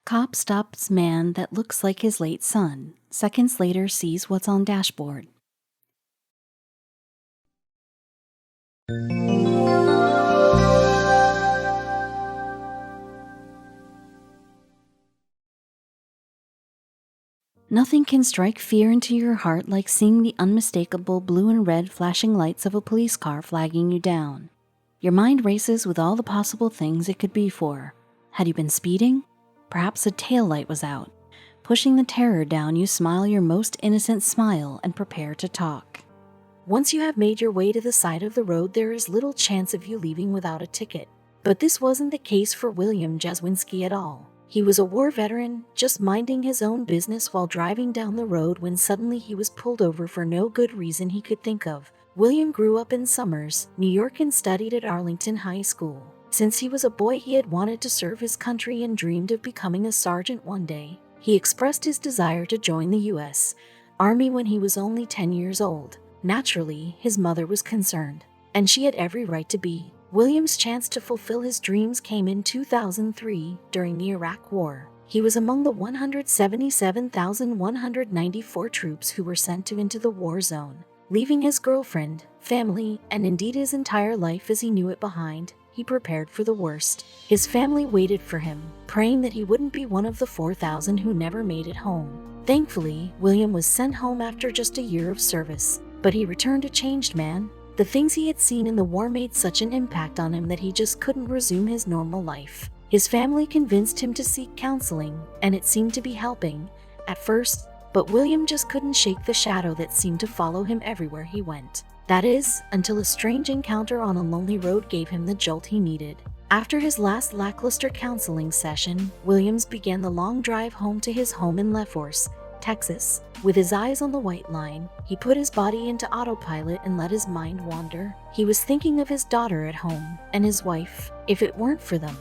Cop stops man that looks like his late son. Seconds later sees what's on dashboard. Nothing can strike fear into your heart like seeing the unmistakable blue and red flashing lights of a police car flagging you down. Your mind races with all the possible things it could be for. Had you been speeding? Perhaps a taillight was out. Pushing the terror down, you smile your most innocent smile and prepare to talk. Once you have made your way to the side of the road, there is little chance of you leaving without a ticket. But this wasn't the case for William Jaswinski at all. He was a war veteran, just minding his own business while driving down the road when suddenly he was pulled over for no good reason he could think of. William grew up in Somers, New York and studied at Arlington High School. Since he was a boy, he had wanted to serve his country and dreamed of becoming a sergeant one day. He expressed his desire to join the U.S. Army when he was only 10 years old. Naturally, his mother was concerned, and she had every right to be. William's chance to fulfill his dreams came in 2003 during the Iraq War. He was among the 177,194 troops who were sent into the war zone. Leaving his girlfriend, family, and indeed his entire life as he knew it behind, he prepared for the worst. His family waited for him, praying that he wouldn't be one of the 4,000 who never made it home. Thankfully, William was sent home after just a year of service, but he returned a changed man. The things he had seen in the war made such an impact on him that he just couldn't resume his normal life. His family convinced him to seek counseling, and it seemed to be helping at first, but William just couldn't shake the shadow that seemed to follow him everywhere he went. That is, until a strange encounter on a lonely road gave him the jolt he needed. After his last lackluster counseling session, Williams began the long drive home to his home in Lefort, Texas. With his eyes on the white line, he put his body into autopilot and let his mind wander. He was thinking of his daughter at home and his wife, if it weren't for them.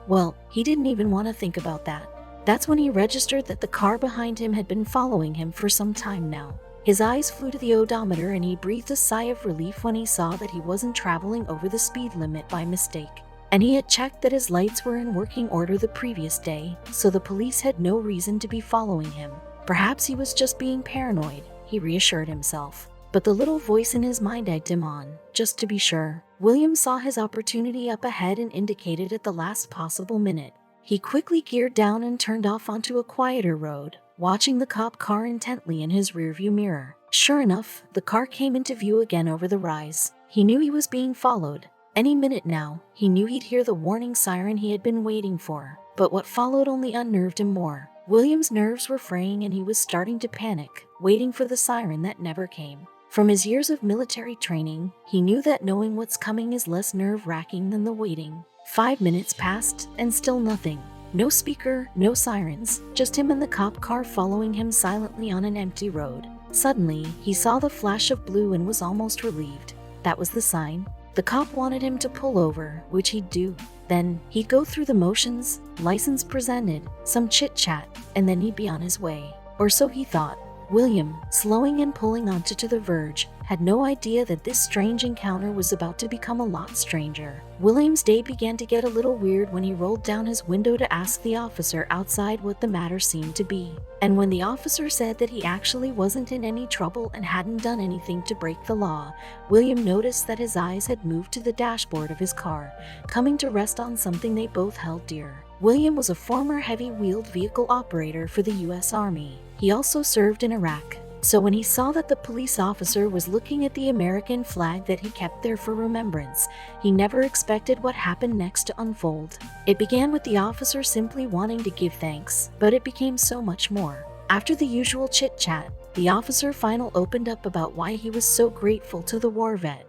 Well, he didn't even want to think about that. That's when he registered that the car behind him had been following him for some time now. His eyes flew to the odometer and he breathed a sigh of relief when he saw that he wasn't traveling over the speed limit by mistake. And he had checked that his lights were in working order the previous day, so the police had no reason to be following him. Perhaps he was just being paranoid, he reassured himself. But the little voice in his mind egged him on, just to be sure. William saw his opportunity up ahead and indicated at the last possible minute. He quickly geared down and turned off onto a quieter road, watching the cop car intently in his rearview mirror. Sure enough, the car came into view again over the rise. He knew he was being followed. Any minute now, he knew he'd hear the warning siren he had been waiting for. But what followed only unnerved him more. William's nerves were fraying and he was starting to panic, waiting for the siren that never came. From his years of military training, he knew that knowing what's coming is less nerve-wracking than the waiting. 5 minutes passed, and still nothing. No speaker, no sirens, just him and the cop car following him silently on an empty road. Suddenly, he saw the flash of blue and was almost relieved. That was the sign. The cop wanted him to pull over, which he'd do. Then, he'd go through the motions, license presented, some chit-chat, and then he'd be on his way. Or so he thought. William, slowing and pulling onto the verge, had no idea that this strange encounter was about to become a lot stranger. William's day began to get a little weird when he rolled down his window to ask the officer outside what the matter seemed to be. And when the officer said that he actually wasn't in any trouble and hadn't done anything to break the law, William noticed that his eyes had moved to the dashboard of his car, coming to rest on something they both held dear. William was a former heavy-wheeled vehicle operator for the U.S. Army. He also served in Iraq. So when he saw that the police officer was looking at the American flag that he kept there for remembrance, he never expected what happened next to unfold. It began with the officer simply wanting to give thanks, but it became so much more. After the usual chit-chat, the officer finally opened up about why he was so grateful to the war vet.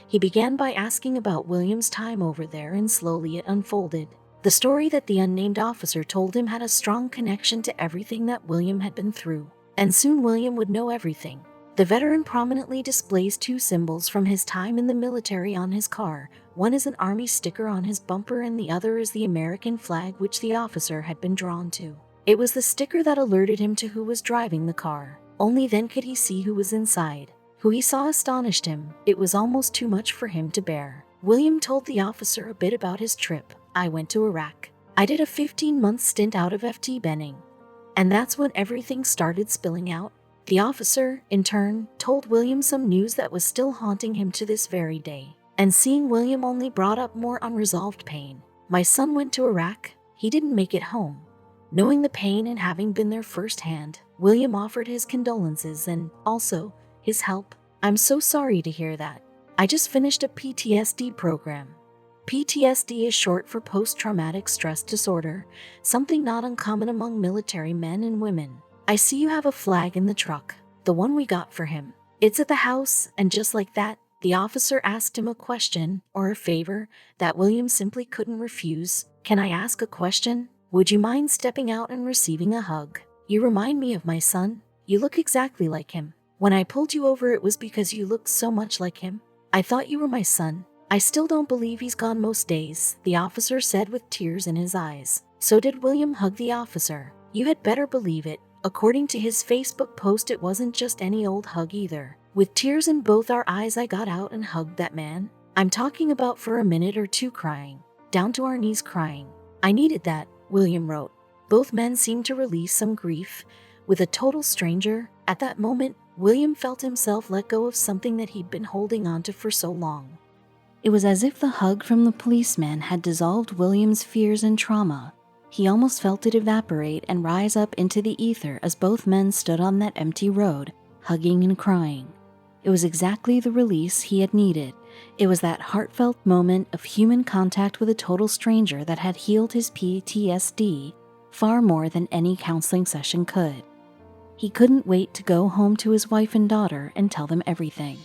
He began by asking about William's time over there, and slowly it unfolded. The story that the unnamed officer told him had a strong connection to everything that William had been through. And soon William would know everything. The veteran prominently displays 2 symbols from his time in the military on his car. One is an army sticker on his bumper and the other is the American flag which the officer had been drawn to. It was the sticker that alerted him to who was driving the car. Only then could he see who was inside. Who he saw astonished him. It was almost too much for him to bear. William told the officer a bit about his trip. "I went to Iraq. I did a 15-month stint out of FT Benning. And that's when everything started spilling out. The officer, in turn, told William some news that was still haunting him to this very day. And seeing William only brought up more unresolved pain. My son went to Iraq. He didn't make it home. Knowing the pain and having been there firsthand, William offered his condolences and, also, his help. I'm so sorry to hear that. I just finished a PTSD program. PTSD is short for post-traumatic stress disorder, something not uncommon among military men and women. I see you have a flag in the truck, the one we got for him. It's at the house, and just like that, the officer asked him a question, or a favor, that William simply couldn't refuse. Can I ask a question? Would you mind stepping out and receiving a hug? You remind me of my son. You look exactly like him. When I pulled you over, it was because you looked so much like him. I thought you were my son. I still don't believe he's gone most days, the officer said with tears in his eyes. So did William hug the officer. You had better believe it. According to his Facebook post, it wasn't just any old hug either. With tears in both our eyes, I got out and hugged that man. I'm talking about for a minute or two crying. Down to our knees crying. I needed that, William wrote. Both men seemed to release some grief. With a total stranger, at that moment, William felt himself let go of something that he'd been holding onto for so long. It was as if the hug from the policeman had dissolved William's fears and trauma. He almost felt it evaporate and rise up into the ether as both men stood on that empty road, hugging and crying. It was exactly the release he had needed. It was that heartfelt moment of human contact with a total stranger that had healed his PTSD far more than any counseling session could. He couldn't wait to go home to his wife and daughter and tell them everything.